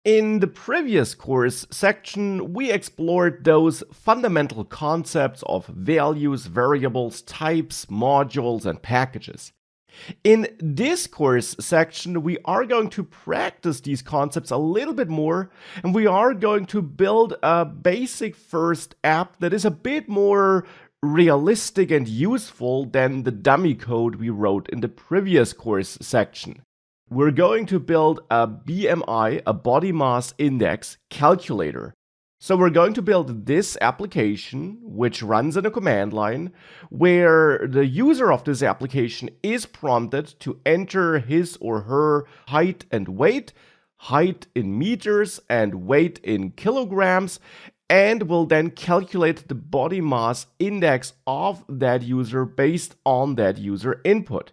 In the previous course section, we explored those fundamental concepts of values, variables, types, modules, and packages. In this course section, we are going to practice these concepts a little bit more, and we are going to build a basic first app that is a bit more realistic and useful than the dummy code we wrote in the previous course section. We're going to build a BMI, a body mass index calculator. So we're going to build this application, which runs in a command line, where the user of this application is prompted to enter his or her height and weight, height in meters and weight in kilograms, and will then calculate the body mass index of that user based on that user input.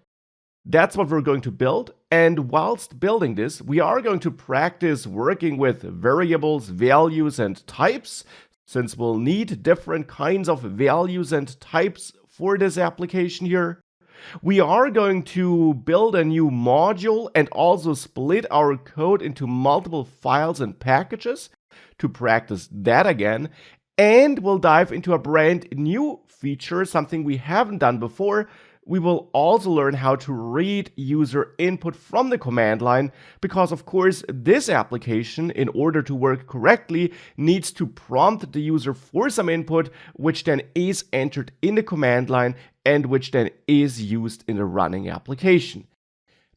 That's what we're going to build, and whilst building this, we are going to practice working with variables, values, and types, since we'll need different kinds of values and types for this application here. We are going to build a new module and also split our code into multiple files and packages to practice that again, and we'll dive into a brand new feature, something we haven't done before. We will also learn how to read user input from the command line, because of course this application, in order to work correctly, needs to prompt the user for some input, which then is entered in the command line and which then is used in the running application.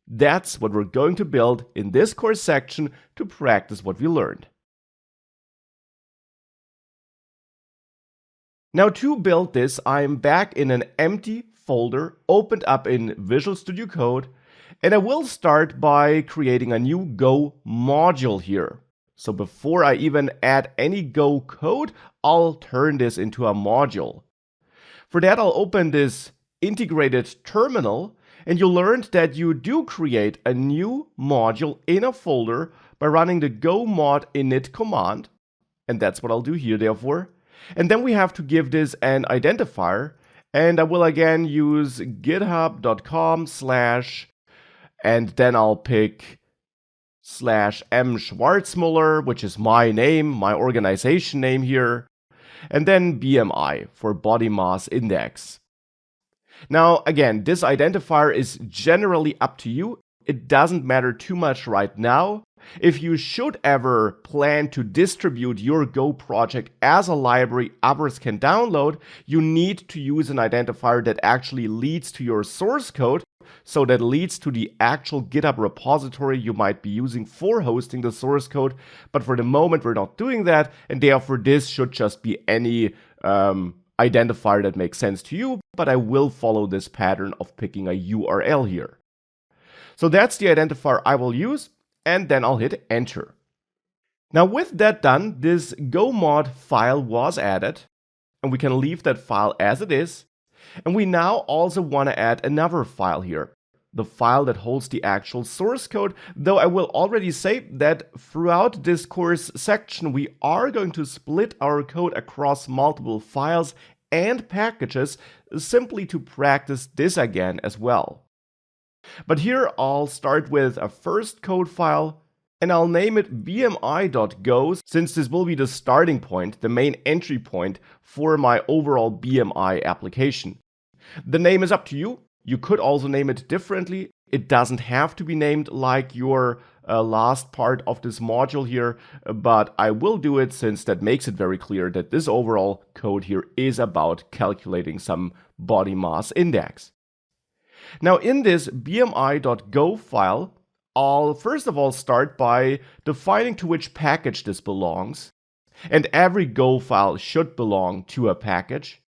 That's what we're going to build in this course section to practice what we learned. Now, to build this, I'm back in an empty folder opened up in Visual Studio Code, and I will start by creating a new Go module here. So before I even add any Go code, I'll turn this into a module. For that, I'll open this integrated terminal, and you learned that you do create a new module in a folder by running the go mod init command, and that's what I'll do here therefore. And then we have to give this an identifier, and I will again use github.com/ and then I'll pick /m Schwarzmuller, which is my name, my organization name here, and then BMI for body mass index. Now again, this identifier is generally up to you. It doesn't matter too much right now. If you should ever plan to distribute your Go project as a library others can download, you need to use an identifier that actually leads to your source code, so that leads to the actual GitHub repository you might be using for hosting the source code. But for the moment, we're not doing that, and therefore this should just be any identifier that makes sense to you, but I will follow this pattern of picking a URL here. So that's the identifier I will use, and then I'll hit enter. Now with that done, this go mod file was added, and we can leave that file as it is. And we now also want to add another file here, the file that holds the actual source code, though I will already say that throughout this course section, we are going to split our code across multiple files and packages simply to practice this again as well. But here I'll start with a first code file, and I'll name it bmi.go, since this will be the starting point, the main entry point for my overall BMI application. The name is up to you. You could also name it differently. It doesn't have to be named like your last part of this module here, but I will do it since that makes it very clear that this overall code here is about calculating some body mass index. Now in this bmi.go file, I'll first of all start by defining to which package this belongs. And every Go file should belong to a package.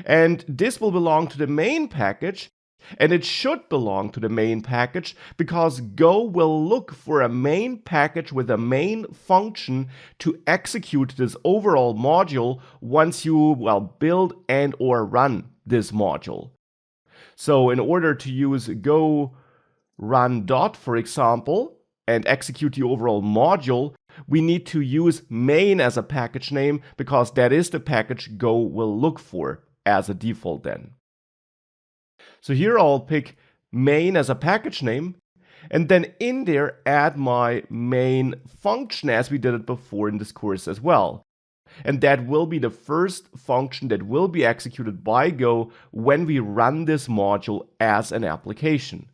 And this will belong to the main package, and it should belong to the main package because Go will look for a main package with a main function to execute this overall module once you, build and or run this module. So in order to use go run dot, for example, and execute the overall module, we need to use main as a package name because that is the package Go will look for as a default then. So here I'll pick main as a package name, And then in there, add my main function as we did it before in this course as well. And that will be the first function that will be executed by Go when we run this module as an application.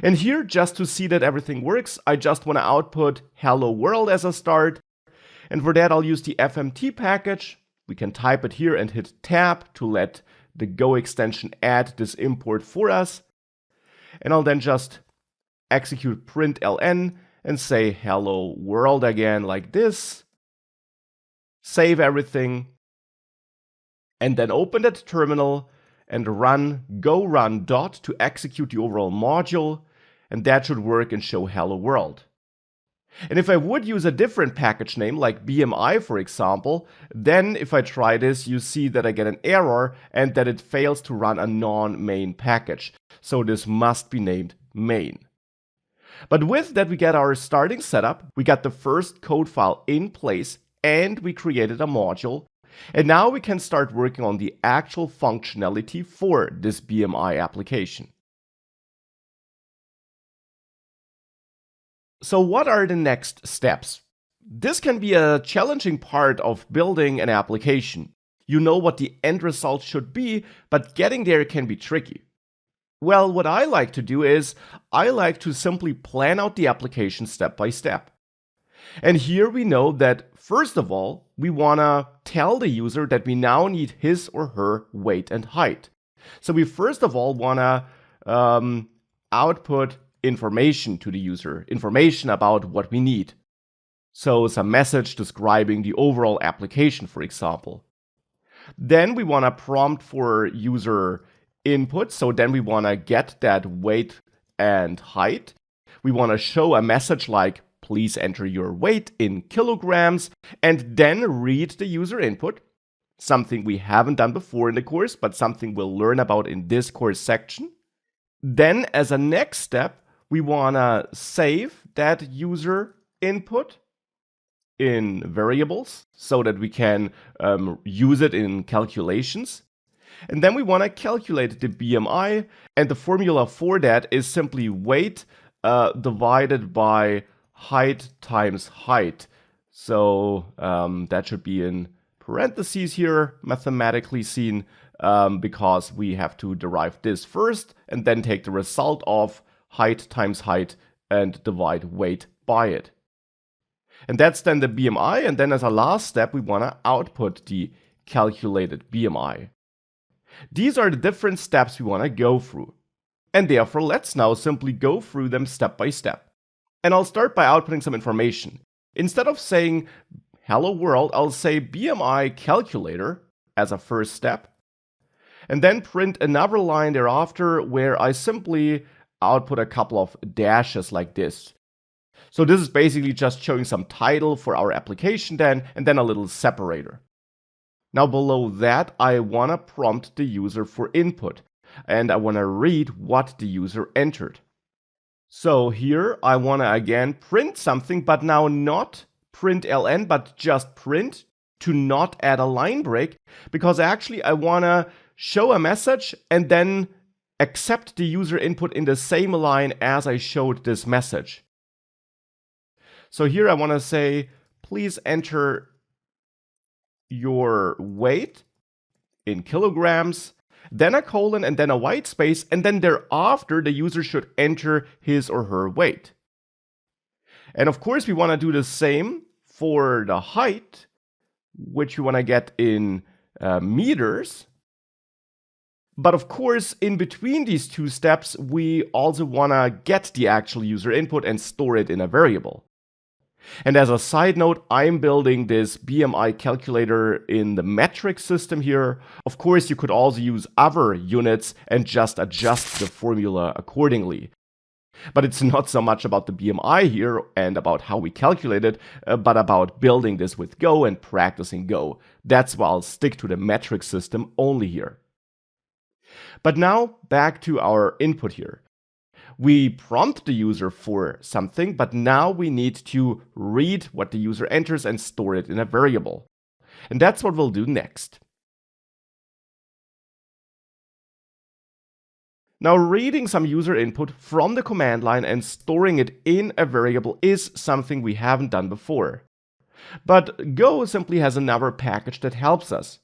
And here, just to see that everything works, I just want to output hello world as a start. And for that, I'll use the FMT package. We can type it here and hit tab to let the Go extension add this import for us. And I'll then just execute println and say hello world again like this. Save everything. And then open that terminal and run go run dot to execute the overall module. And that should work and show hello world. And if I would use a different package name, like BMI for example, then if I try this, you see that I get an error and that it fails to run a non-main package. So this must be named main. But with that, we get our starting setup, we got the first code file in place, and we created a module. And now we can start working on the actual functionality for this BMI application. So what are the next steps? This can be a challenging part of building an application. You know what the end result should be, but getting there can be tricky. Well, what I like to do is I like to simply plan out the application step by step. And here we know that first of all, we want to tell the user that we now need his or her weight and height. So we first of all want to output information to the user, information about what we need. So some message describing the overall application, for example. Then we want to prompt for user input. So then we want to get that weight and height. We want to show a message like, please enter your weight in kilograms, and then read the user input. Something we haven't done before in the course, but something we'll learn about in this course section. Then as a next step, we want to save that user input in variables so that we can use it in calculations. And then we want to calculate the BMI, and the formula for that is simply weight divided by height times height. So that should be in parentheses here, mathematically seen, because we have to derive this first and then take the result of height times height and divide weight by it. And that's then the BMI, and then as a last step, we want to output the calculated BMI. These are the different steps we want to go through. And therefore, let's now simply go through them step by step. And I'll start by outputting some information. Instead of saying hello world, I'll say BMI calculator as a first step. And then print another line thereafter where I simply output a couple of dashes like this. So this is basically just showing some title for our application then, and then a little separator. Now below that, I want to prompt the user for input, and I want to read what the user entered. So here I want to again print something, but now not println, but just print to not add a line break, because actually I want to show a message and then accept the user input in the same line as I showed this message. So here I want to say, please enter your weight in kilograms, then a colon and then a white space, and then thereafter the user should enter his or her weight. And of course we want to do the same for the height, which we want to get in meters. But of course, in between these two steps, we also want to get the actual user input and store it in a variable. And as a side note, I'm building this BMI calculator in the metric system here. Of course, you could also use other units and just adjust the formula accordingly. But it's not so much about the BMI here and about how we calculate it, but about building this with Go and practicing Go. That's why I'll stick to the metric system only here. But now back to our input here. We prompt the user for something, but now we need to read what the user enters and store it in a variable. And that's what we'll do next. Now, reading some user input from the command line and storing it in a variable is something we haven't done before. But Go simply has another package that helps us.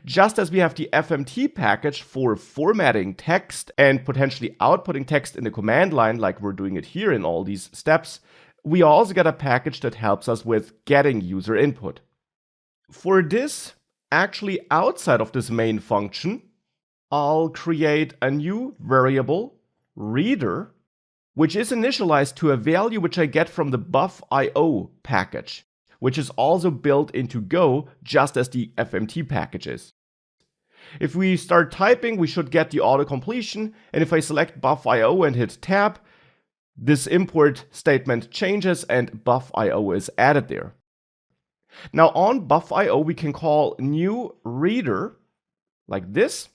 Just as we have the FMT package for formatting text and potentially outputting text in the command line, like we're doing it here in all these steps, we also got a package that helps us with getting user input. For this, actually outside of this main function, I'll create a new variable, reader, which is initialized to a value which I get from the buff.io package, which is also built into Go just as the FMT package is. If we start typing, we should get the auto-completion, and if I select buff.io and hit tab, this import statement changes and buff.io is added there. Now on buff.io we can call new reader like this,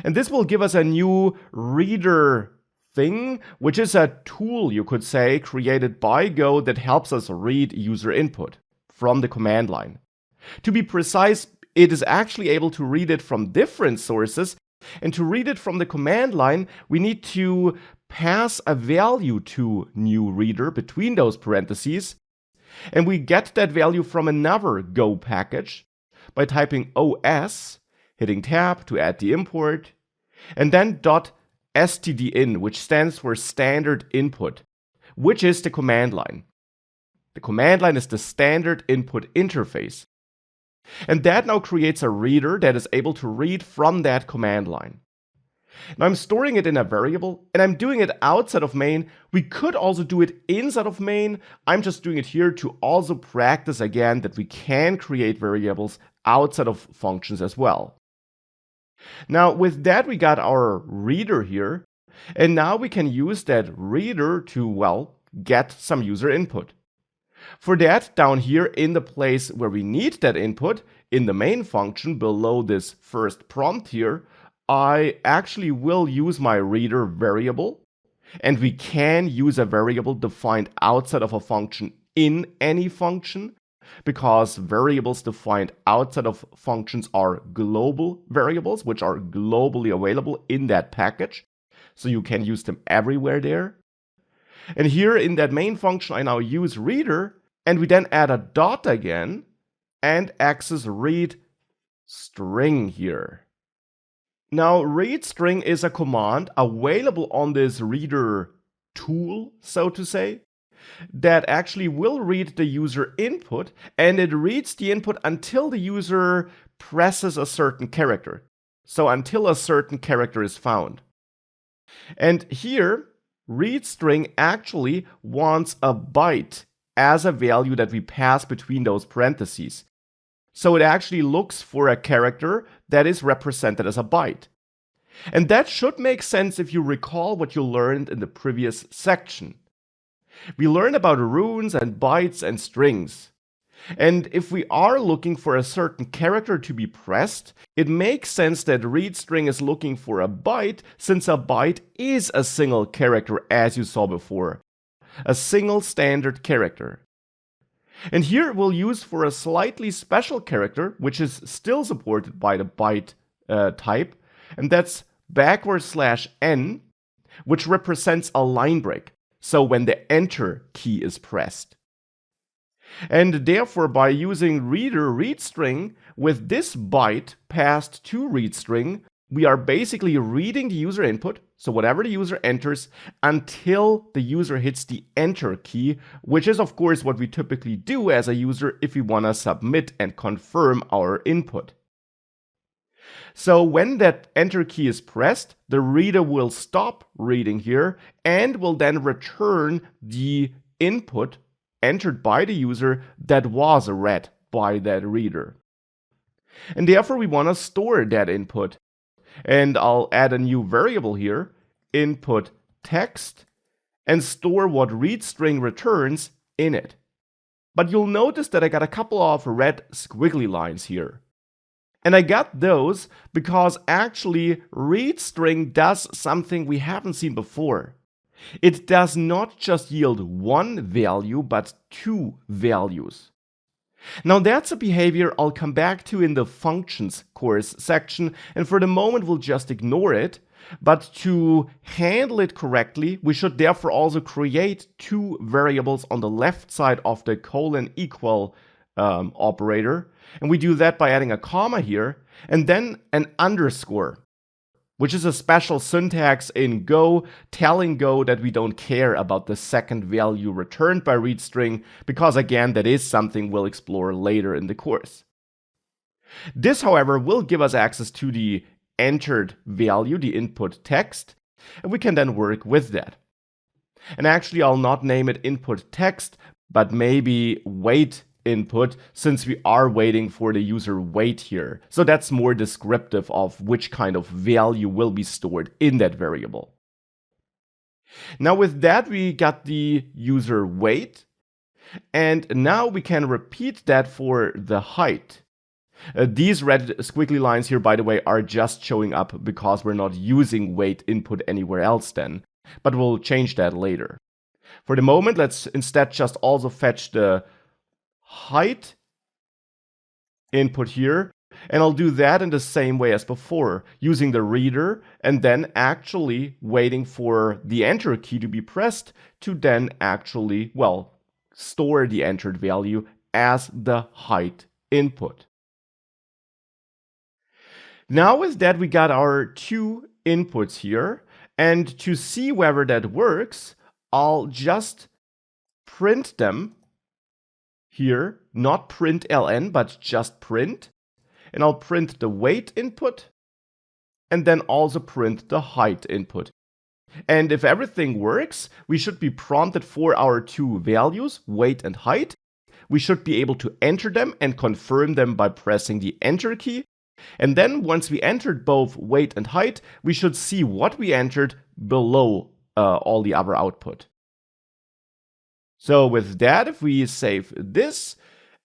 and this will give us a new reader thing, which is a tool, you could say, created by Go that helps us read user input from the command line. To be precise, it is actually able to read it from different sources, and to read it from the command line, we need to pass a value to new reader between those parentheses, and we get that value from another Go package by typing OS, hitting tab to add the import, and then .stdin, which stands for standard input, which is the command line. The command line is the standard input interface. And that now creates a reader that is able to read from that command line. Now I'm storing it in a variable, and I'm doing it outside of main. We could also do it inside of main. I'm just doing it here to also practice again that we can create variables outside of functions as well. Now with that, we got our reader here, and now we can use that reader to, well, get some user input. For that, down here in the place where we need that input, in the main function below this first prompt here, I actually will use my reader variable, and we can use a variable defined outside of a function in any function, because variables defined outside of functions are global variables, which are globally available in that package, so you can use them everywhere there. And here in that main function, I now use reader, and we then add a dot again and access read string here. Now, read string is a command available on this reader tool, so to say, that actually will read the user input, and it reads the input until the user presses a certain character. So until a certain character is found. And here, read string actually wants a byte as a value that we pass between those parentheses. So it actually looks for a character that is represented as a byte. And that should make sense if you recall what you learned in the previous section. We learned about runes and bytes and strings. And if we are looking for a certain character to be pressed, it makes sense that read string is looking for a byte, since a byte is a single character, as you saw before. A single standard character. And here we'll use for a slightly special character, which is still supported by the byte type, and that's \n, which represents a line break, so when the enter key is pressed. And therefore, by using reader read string with this byte passed to read string, we are basically reading the user input, so whatever the user enters, until the user hits the enter key, which is of course what we typically do as a user if we want to submit and confirm our input. So when that enter key is pressed, the reader will stop reading here and will then return the input entered by the user that was read by that reader. And therefore we want to store that input. And I'll add a new variable here, input text, and store what read string returns in it. But you'll notice that I got a couple of red squiggly lines here. And I got those because actually read string does something we haven't seen before. It does not just yield one value, but two values. Now that's a behavior I'll come back to in the functions course section, and for the moment we'll just ignore it. But to handle it correctly, we should therefore also create two variables on the left side of the colon equal operator. And we do that by adding a comma here and then an underscore, which is a special syntax in Go, telling Go that we don't care about the second value returned by readString, because again, that is something we'll explore later in the course. This, however, will give us access to the entered value, the input text, and we can then work with that. And actually, I'll not name it input text, but maybe wait input, since we are waiting for the user wait here. So that's more descriptive of which kind of value will be stored in that variable. Now with that, we got the user wait, and now we can repeat that for the height. These red squiggly lines here, by the way, are just showing up because we're not using wait input anywhere else then, but we'll change that later. For the moment, let's instead just also fetch the height input here, and I'll do that in the same way as before, using the reader and then actually waiting for the enter key to be pressed to then actually, well, store the entered value as the height input. Now with that, we got our two inputs here, and to see whether that works, I'll just print them here, not print ln, but just print, and I'll print the weight input, and then also print the height input. And if everything works, we should be prompted for our two values, weight and height. We should be able to enter them and confirm them by pressing the enter key. And then once we entered both weight and height, we should see what we entered below all the other output. So with that, if we save this,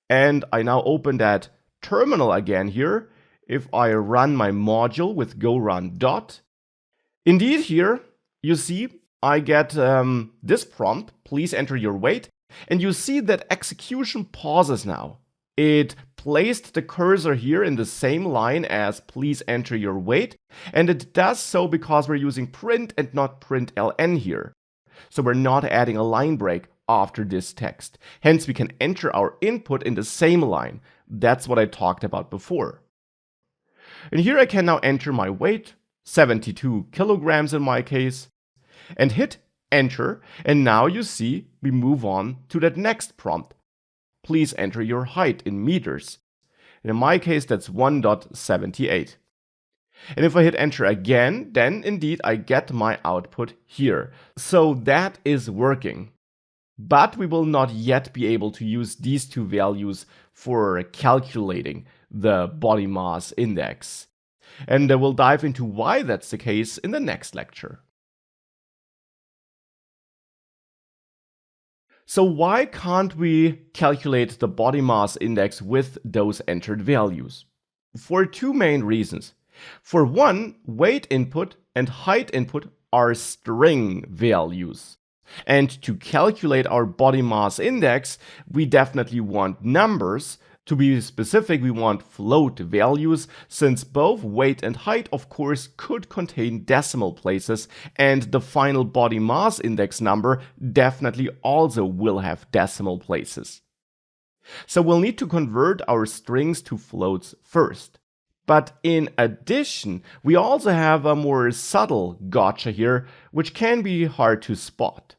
and I now open that terminal again here, if I run my module with go run dot, indeed here, you see, I get this prompt, please enter your weight, and you see that execution pauses now. It placed the cursor here in the same line as please enter your weight, and it does so because we're using print and not print ln here. So we're not adding a line break after this text. Hence, we can enter our input in the same line. That's what I talked about before. And here I can now enter my weight, 72 kilograms in my case, and hit enter. And now you see we move on to that next prompt. Please enter your height in meters. And in my case, that's 1.78. And if I hit enter again, then indeed I get my output here. So that is working. But we will not yet be able to use these two values for calculating the body mass index. And we'll dive into why that's the case in the next lecture. So why can't we calculate the body mass index with those entered values? For two main reasons. For one, weight input and height input are string values. And to calculate our body mass index, we definitely want numbers. To be specific, we want float values, since both weight and height, of course, could contain decimal places, and the final body mass index number definitely also will have decimal places. So we'll need to convert our strings to floats first. But in addition, we also have a more subtle gotcha here, which can be hard to spot.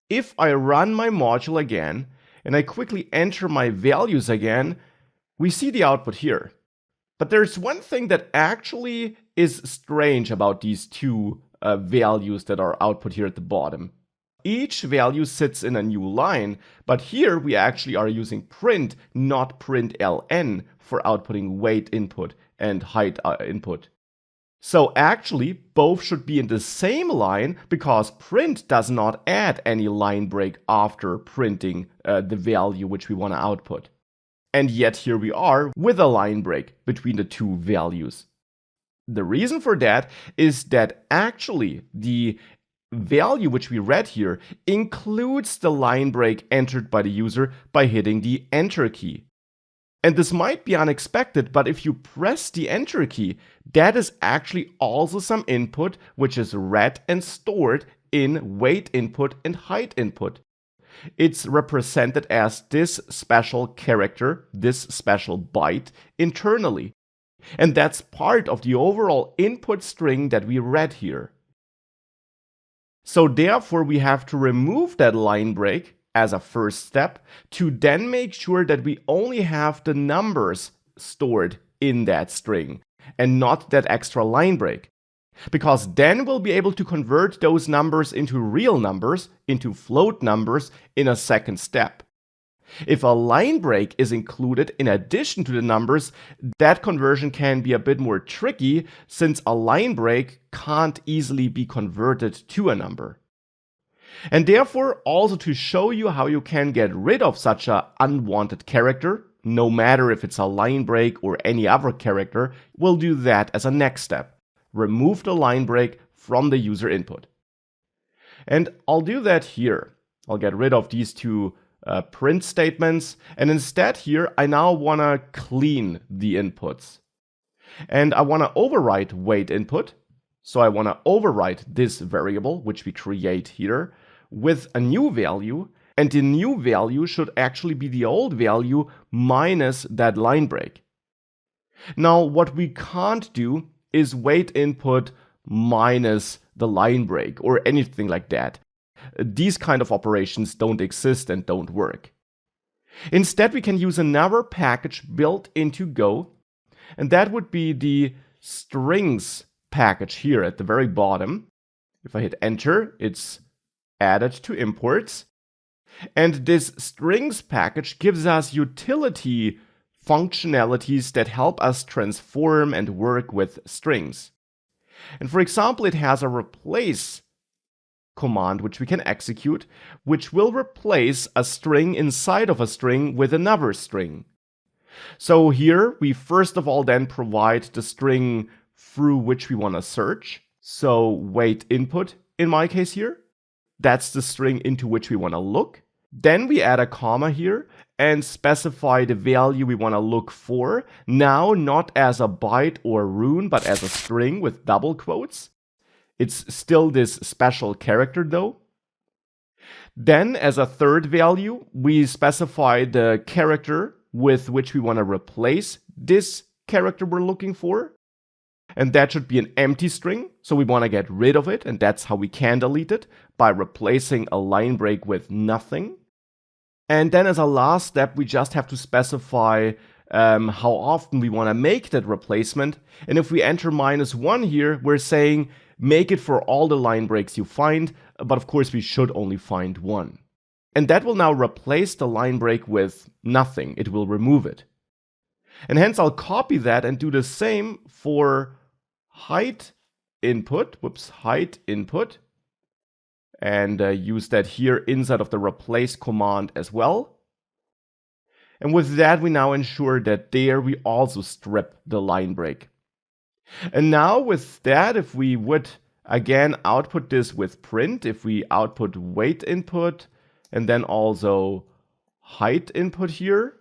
If I run my module again, and I quickly enter my values again, we see the output here. But there's one thing that actually is strange about these two values that are output here at the bottom. Each value sits in a new line, but here we actually are using print, not print ln, for outputting weight input and height input. So actually, both should be in the same line because print does not add any line break after printing the value which we want to output. And yet here we are with a line break between the two values. The reason for that is that actually the value which we read here includes the line break entered by the user by hitting the enter key. And this might be unexpected, but if you press the enter key, that is actually also some input which is read and stored in wait input and height input. It's represented as this special character, this special byte internally. And that's part of the overall input string that we read here. So therefore, we have to remove that line break as a first step to then make sure that we only have the numbers stored in that string and not that extra line break. Because then we'll be able to convert those numbers into real numbers, into float numbers in a second step. If a line break is included in addition to the numbers, that conversion can be a bit more tricky since a line break can't easily be converted to a number. And therefore, also to show you how you can get rid of such an unwanted character, no matter if it's a line break or any other character, we'll do that as a next step. Remove the line break from the user input. And I'll do that here. I'll get rid of these two print statements, and instead here I now want to clean the inputs. And I want to overwrite wait input. So I want to overwrite this variable, which we create here, with a new value, and the new value should actually be the old value minus that line break. Now, what we can't do is wait input minus the line break or anything like that. These kind of operations don't exist and don't work. Instead, we can use another package built into Go, and that would be the strings package here at the very bottom. If I hit enter, it's added to imports. And this strings package gives us utility functionalities that help us transform and work with strings. And for example, it has a replace command which we can execute, which will replace a string inside of a string with another string. So here we first of all then provide the string through which we want to search. So wait input in my case here, that's the string into which we want to look. Then we add a comma here and specify the value we want to look for, now not as a byte or rune, but as a string with double quotes. It's still this special character though. Then as a third value, we specify the character with which we want to replace this character we're looking for. And that should be an empty string, so we want to get rid of it, and that's how we can delete it, by replacing a line break with nothing. And then as a last step, we just have to specify how often we want to make that replacement. And if we enter -1 here, we're saying make it for all the line breaks you find, but of course we should only find one. And that will now replace the line break with nothing. It will remove it. And hence I'll copy that and do the same for height input, height input, and use that here inside of the replace command as well. And with that, we now ensure that there we also strip the line break. And now with that, if we would again output this with print, if we output wait input and then also height input here,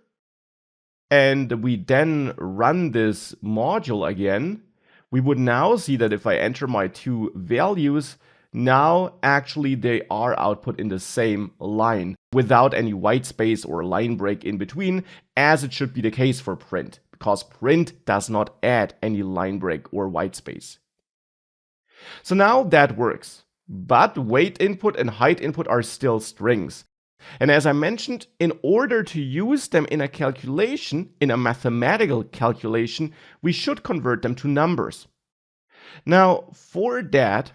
and we then run this module again, we would now see that if I enter my two values, now actually they are output in the same line without any white space or line break in between, as it should be the case for print, because print does not add any line break or white space. So now that works, but wait input and height input are still strings. And as I mentioned, in order to use them in a calculation, in a mathematical calculation, we should convert them to numbers. Now, for that,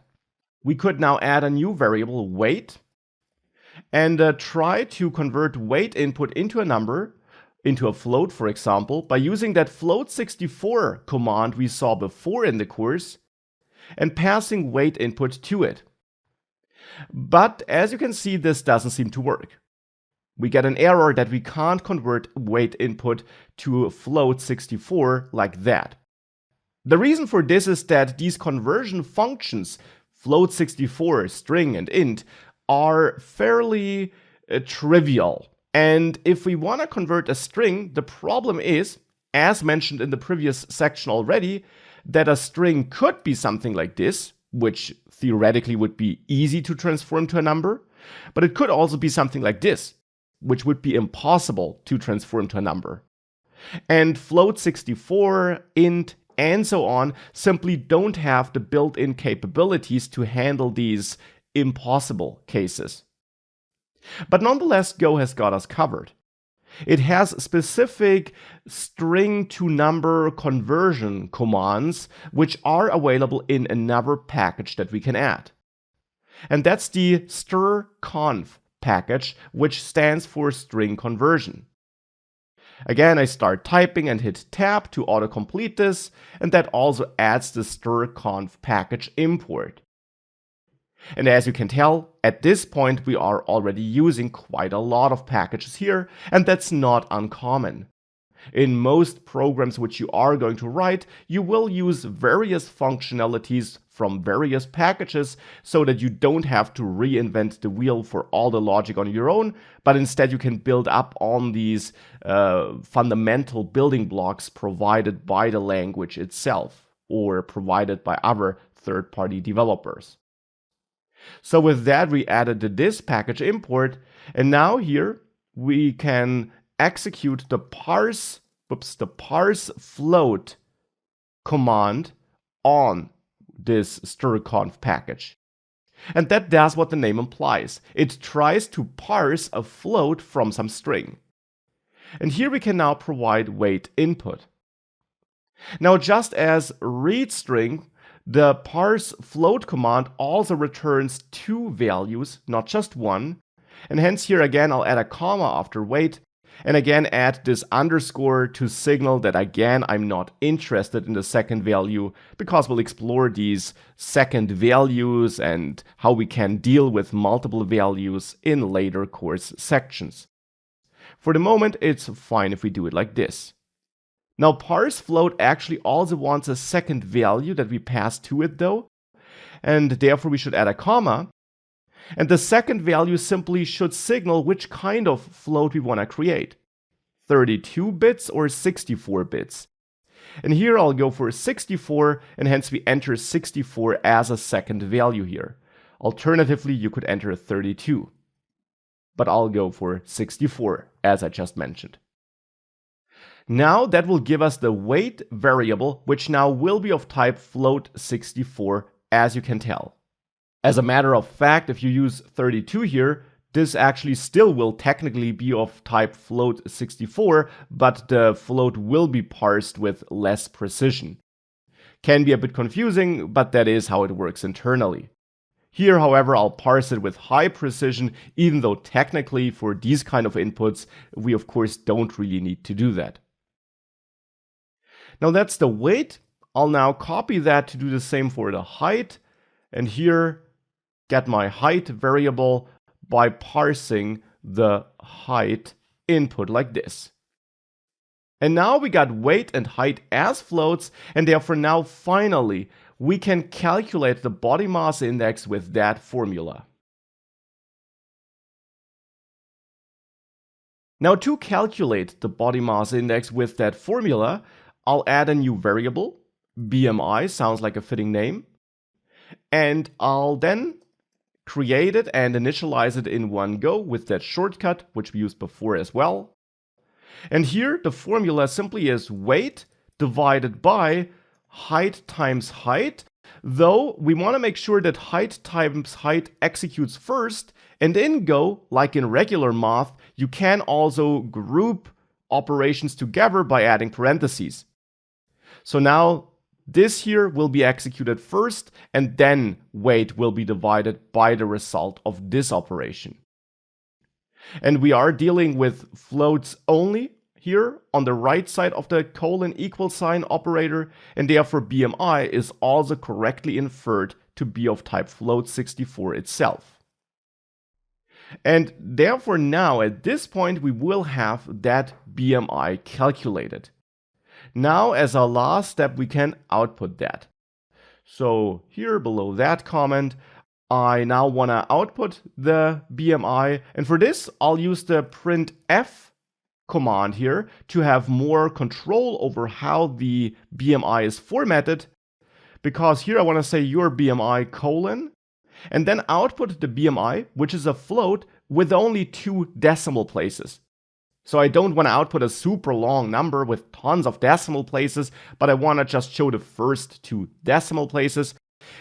we could now add a new variable, wait, and try to convert wait input into a number, into a float, for example, by using that float64 command we saw before in the course, and passing wait input to it. But as you can see, this doesn't seem to work. We get an error that we can't convert wait input to float64 like that. The reason for this is that these conversion functions, float64, string, and int, are fairly trivial. And if we want to convert a string, the problem is, as mentioned in the previous section already, that a string could be something like this, which theoretically would be easy to transform to a number, but it could also be something like this, which would be impossible to transform to a number. And float 64, int, and so on simply don't have the built-in capabilities to handle these impossible cases. But nonetheless, Go has got us covered. It has specific string to number conversion commands, which are available in another package that we can add. And that's the strconf package, which stands for string conversion. Again, I start typing and hit tab to autocomplete this, and that also adds the strconf package import. And as you can tell, at this point we are already using quite a lot of packages here, and that's not uncommon. In most programs which you are going to write, you will use various functionalities from various packages so that you don't have to reinvent the wheel for all the logic on your own, but instead you can build up on these fundamental building blocks provided by the language itself or provided by other third-party developers. So with that, we added the this package import, and now here we can execute the parse float command on this strconf package. And that does what the name implies. It tries to parse a float from some string. And here we can now provide wait input. Now, just as read string, the parse float command also returns 2 values, not just one. And hence here again, I'll add a comma after wait, and again add this underscore to signal that again I'm not interested in the second value, because we'll explore these second values and how we can deal with multiple values in later course sections. For the moment, it's fine if we do it like this. Now, parse float actually also wants a second value that we pass to it though, and therefore we should add a comma. And the second value simply should signal which kind of float we want to create, 32 bits or 64 bits. And here I'll go for 64, and hence we enter 64 as a second value here. Alternatively, you could enter 32. But I'll go for 64, as I just mentioned. Now that will give us the wait variable, which now will be of type float64, as you can tell. As a matter of fact, if you use 32 here, this actually still will technically be of type float64, but the float will be parsed with less precision. Can be a bit confusing, but that is how it works internally. Here, however, I'll parse it with high precision, even though technically for these kind of inputs, we of course don't really need to do that. Now that's the wait. I'll now copy that to do the same for the height, and here get my height variable by parsing the height input like this. And now we got weight and height as floats, and therefore now finally we can calculate the body mass index with that formula. Now to calculate the body mass index with that formula, I'll add a new variable. BMI sounds like a fitting name. And I'll then create it and initialize it in one go with that shortcut, which we used before as well. And here the formula simply is weight divided by height times height, though we want to make sure that height times height executes first, and in Go, like in regular math, you can also group operations together by adding parentheses. So now this here will be executed first, and then weight will be divided by the result of this operation. And we are dealing with floats only here on the right side of the colon equal sign operator, and therefore BMI is also correctly inferred to be of type float64 itself. And therefore now at this point we will have that BMI calculated. Now as a last step we can output that. So here below that comment, I now want to output the BMI, and for this I'll use the printf command here to have more control over how the BMI is formatted, because here I want to say your BMI colon, and then output the BMI, which is a float with only 2 decimal places. So I don't want to output a super long number with tons of decimal places, but I want to just show the first 2 decimal places.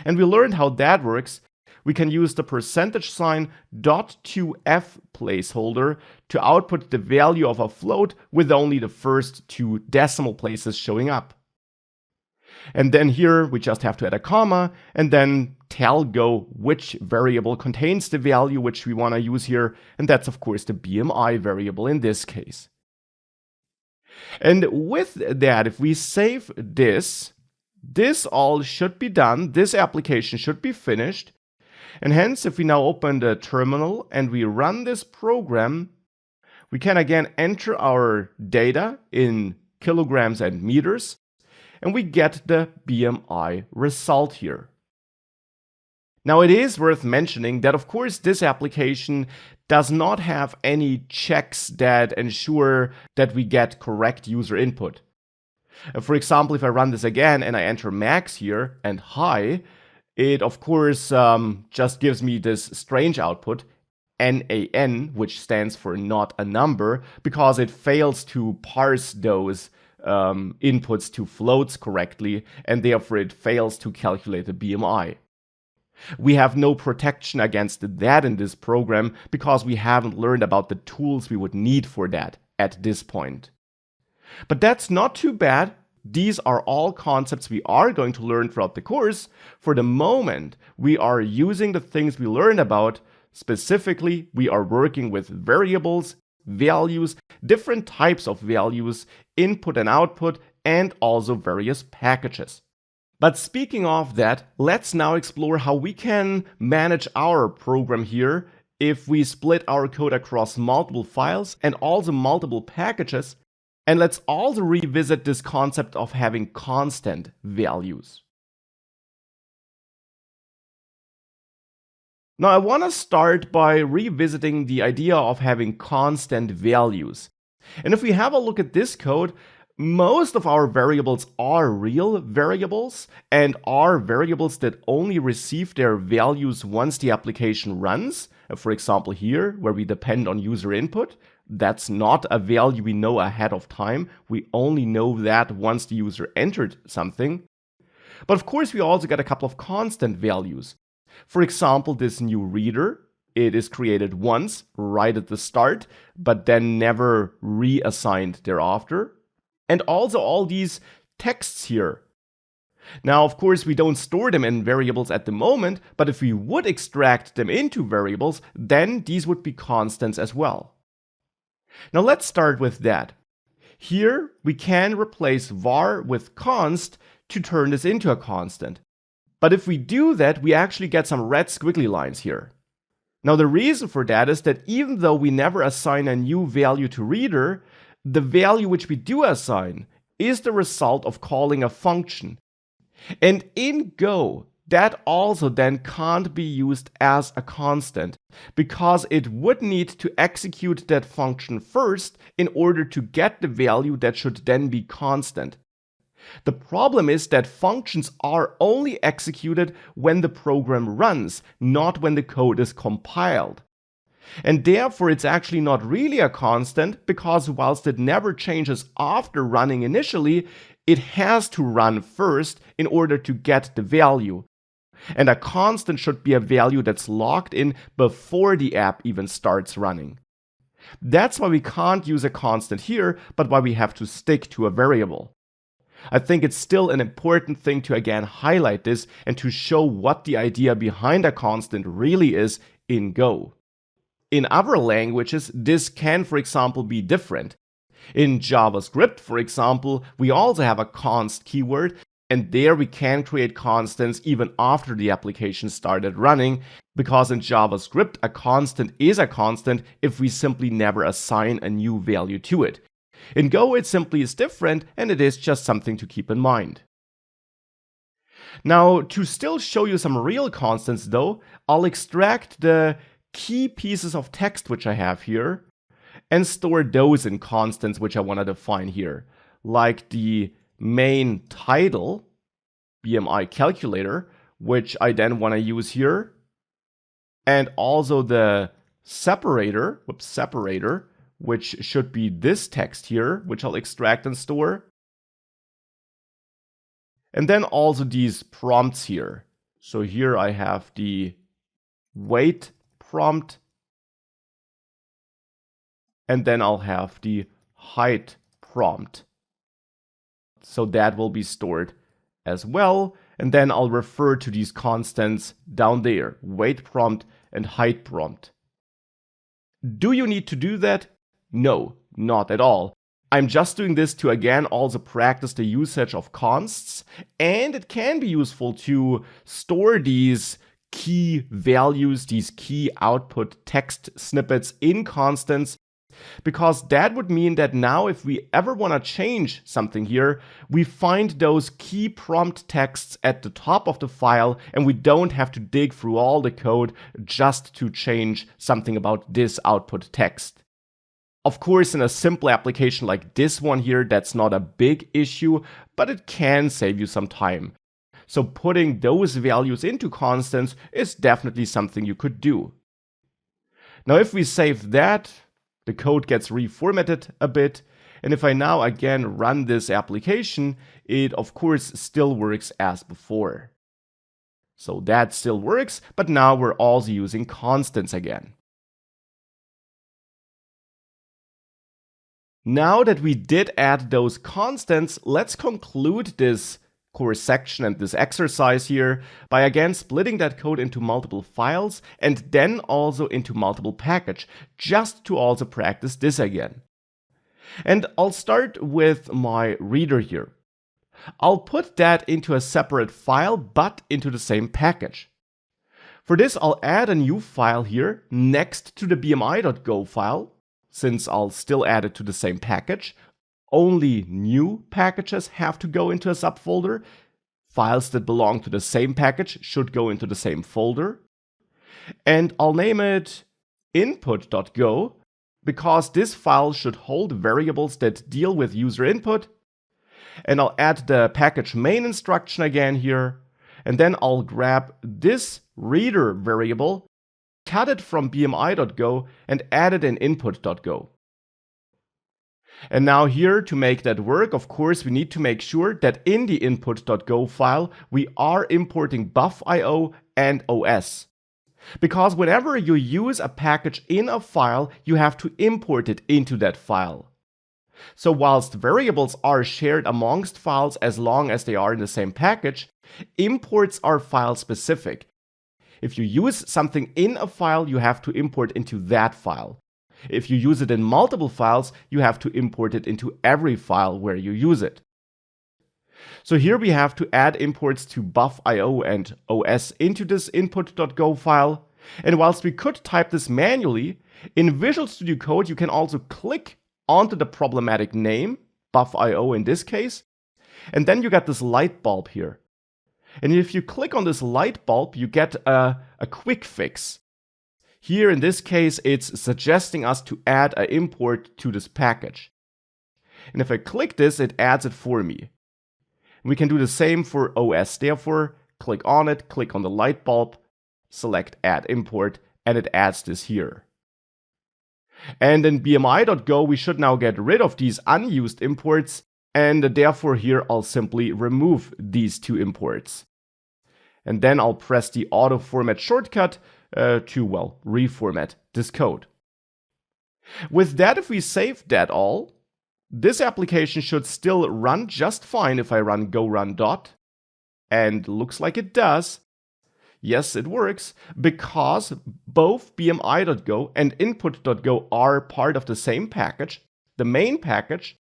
And we learned how that works. We can use the %sign .2f placeholder to output the value of a float with only the first 2 decimal places showing up. And then here we just have to add a comma and then tell Go which variable contains the value which we want to use here. And that's of course the BMI variable in this case. And with that, if we save this all should be done. This application should be finished. And hence, if we now open the terminal and we run this program, we can again enter our data in kilograms and meters, and we get the BMI result here. Now, it is worth mentioning that, of course, this application does not have any checks that ensure that we get correct user input. For example, if I run this again and I enter max here and high, it of course just gives me this strange output, NaN, which stands for not a number, because it fails to parse those inputs to floats correctly, and therefore it fails to calculate the BMI. We have no protection against that in this program because we haven't learned about the tools we would need for that at this point. But that's not too bad. These are all concepts we are going to learn throughout the course. For the moment, we are using the things we learned about. Specifically, we are working with variables, values, different types of values, input and output, and also various packages. But speaking of that, let's now explore how we can manage our program here if we split our code across multiple files and also multiple packages. And let's also revisit this concept of having constant values. Now, I want to start by revisiting the idea of having constant values. And if we have a look at this code, most of our variables are real variables and are variables that only receive their values once the application runs. For example, here, where we depend on user input, that's not a value we know ahead of time. We only know that once the user entered something. But of course, we also get a couple of constant values. For example, this new reader, it is created once, right at the start, but then never reassigned thereafter. And also all these texts here. Now, of course, we don't store them in variables at the moment, but if we would extract them into variables, then these would be constants as well. Now let's start with that. Here we can replace var with const to turn this into a constant. But if we do that, we actually get some red squiggly lines here. Now the reason for that is that even though we never assign a new value to reader, the value which we do assign is the result of calling a function. And in Go, that also then can't be used as a constant because it would need to execute that function first in order to get the value that should then be constant. The problem is that functions are only executed when the program runs, not when the code is compiled. And therefore it's actually not really a constant because whilst it never changes after running initially, it has to run first in order to get the value. And a constant should be a value that's logged in before the app even starts running. That's why we can't use a constant here, but why we have to stick to a variable. I think it's still an important thing to again highlight this and to show what the idea behind a constant really is in Go. In other languages, this can, for example, be different. In JavaScript, for example, we also have a const keyword, and there we can create constants even after the application started running, because in JavaScript, a constant is a constant if we simply never assign a new value to it. In Go, it simply is different, and it is just something to keep in mind. Now, to still show you some real constants though, I'll extract the key pieces of text which I have here and store those in constants which I want to define here, like the main title, BMI calculator, which I then want to use here, and also the separator, which should be this text here, which I'll extract and store. And then also these prompts here. So here I have the weight prompt, and then I'll have the height prompt. So that will be stored as well. And then I'll refer to these constants down there, weight prompt and height prompt. Do you need to do that? No, not at all. I'm just doing this to again also practice the usage of consts, and it can be useful to store these key values, these key output text snippets in constants, because that would mean that now if we ever want to change something here, we find those key prompt texts at the top of the file and we don't have to dig through all the code just to change something about this output text. Of course, in a simple application like this one here, that's not a big issue, but it can save you some time. So putting those values into constants is definitely something you could do. Now, if we save that, the code gets reformatted a bit, and if I now again run this application, it of course still works as before. So that still works, but now we're also using constants again. Now that we did add those constants, let's conclude this course section and this exercise here by again splitting that code into multiple files and then also into multiple packages, just to also practice this again. And I'll start with my reader here. I'll put that into a separate file but into the same package. For this, I'll add a new file here next to the bmi.go file, since I'll still add it to the same package. Only new packages have to go into a subfolder. Files that belong to the same package should go into the same folder. And I'll name it input.go because this file should hold variables that deal with user input. And I'll add the package main instruction again here. And then I'll grab this reader variable, cut it from bmi.go, and add it in input.go. And now here, to make that work, of course, we need to make sure that in the input.go file, we are importing buff.io and OS. Because whenever you use a package in a file, you have to import it into that file. So whilst variables are shared amongst files as long as they are in the same package, imports are file specific. If you use something in a file, you have to import into that file. If you use it in multiple files, you have to import it into every file where you use it. So here we have to add imports to buff.io and OS into this input.go file. And whilst we could type this manually, in Visual Studio Code you can also click onto the problematic name, buff.io in this case, and then you get this light bulb here. And if you click on this light bulb, you get a quick fix. Here in this case, it's suggesting us to add an import to this package. And if I click this, it adds it for me. We can do the same for OS. Therefore, click on it, click on the light bulb, select Add Import, and it adds this here. And in bmi.go, we should now get rid of these unused imports, and therefore here I'll simply remove these two imports. And then I'll press the auto format shortcut to, well, reformat this code. With that, if we save that all, this application should still run just fine if I run go run dot. And looks like it does. Yes, it works, because both bmi.go and input.go are part of the same package, the main package,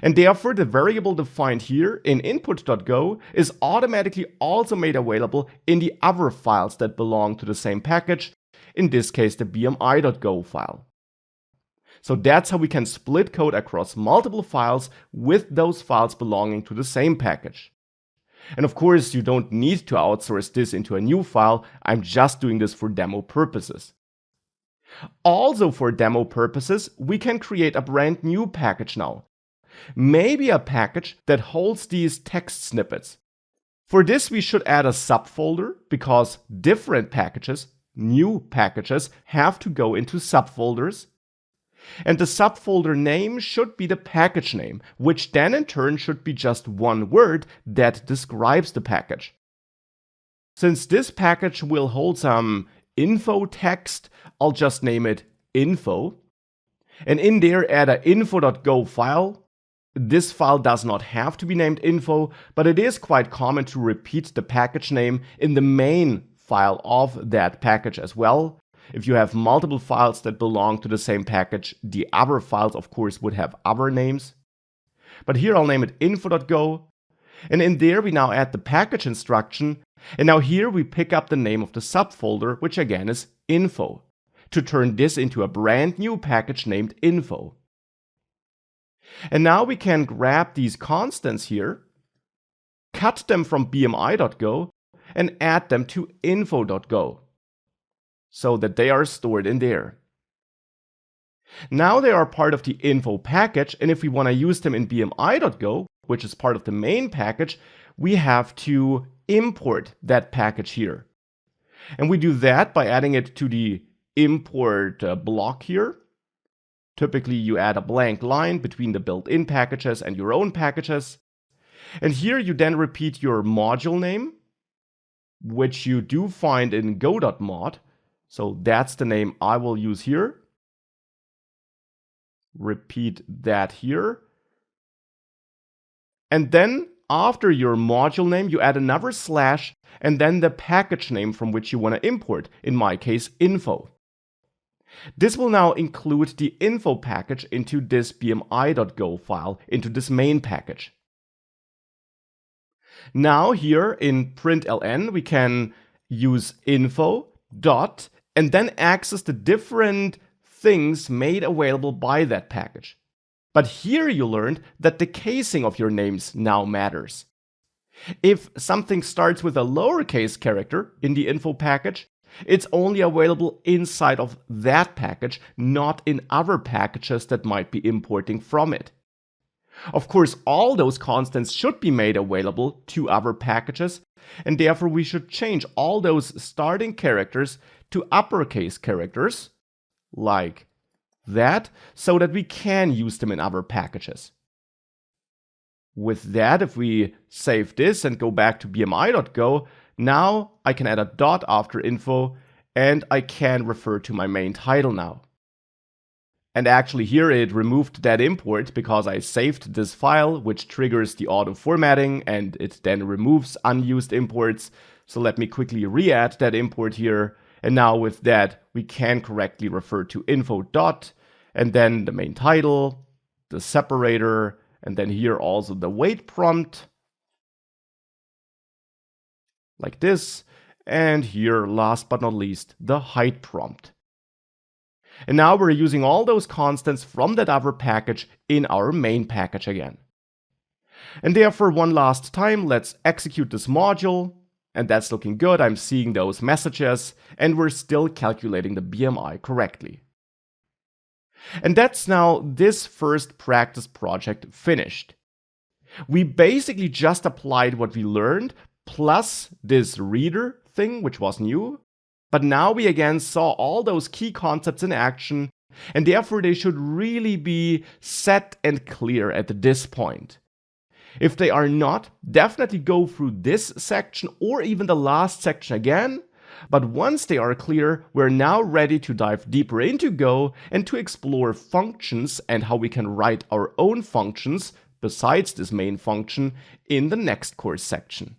and therefore the variable defined here in input.go is automatically also made available in the other files that belong to the same package, in this case the bmi.go file. So that's how we can split code across multiple files with those files belonging to the same package. And of course, you don't need to outsource this into a new file. I'm just doing this for demo purposes. Also for demo purposes, we can create a brand new package now. Maybe a package that holds these text snippets. For this, we should add a subfolder because different packages, new packages, have to go into subfolders. And the subfolder name should be the package name, which then in turn should be just one word that describes the package. Since this package will hold some info text, I'll just name it info. And in there, add a info.go file. This file does not have to be named info, but it is quite common to repeat the package name in the main file of that package as well. If you have multiple files that belong to the same package, the other files, of course, would have other names. But here I'll name it info.go. And in there, we now add the package instruction. And now here we pick up the name of the subfolder, which again is info, to turn this into a brand new package named info. And now we can grab these constants here, cut them from bmi.go, and add them to info.go, so that they are stored in there. Now they are part of the info package, and if we want to use them in bmi.go, which is part of the main package, we have to import that package here. And we do that by adding it to the import block here. Typically, you add a blank line between the built-in packages and your own packages. And here you then repeat your module name, which you do find in go.mod. So that's the name I will use here. Repeat that here. And then after your module name, you add another slash and then the package name from which you want to import, in my case, info. This will now include the info package into this bmi.go file, into this main package. Now here in println, we can use info dot and then access the different things made available by that package. But here you learned that the casing of your names now matters. If something starts with a lowercase character in the info package, it's only available inside of that package, not in other packages that might be importing from it. Of course, all those constants should be made available to other packages, and therefore we should change all those starting characters to uppercase characters, like that, so that we can use them in other packages. With that, if we save this and go back to bmi.go, now I can add a dot after info and I can refer to my main title now. And actually here it removed that import because I saved this file, which triggers the auto formatting and it then removes unused imports. So let me quickly re-add that import here. And now with that, we can correctly refer to info dot and then the main title, the separator, and then here also the wait prompt, like this, and here, last but not least, the height prompt. And now we're using all those constants from that other package in our main package again. And therefore, one last time, let's execute this module, and that's looking good. I'm seeing those messages, and we're still calculating the BMI correctly. And that's now this first practice project finished. We basically just applied what we learned, plus this reader thing, which was new. But now we again saw all those key concepts in action, and therefore they should really be set and clear at this point. If they are not, definitely go through this section or even the last section again. But once they are clear, we're now ready to dive deeper into Go and to explore functions and how we can write our own functions besides this main function in the next course section.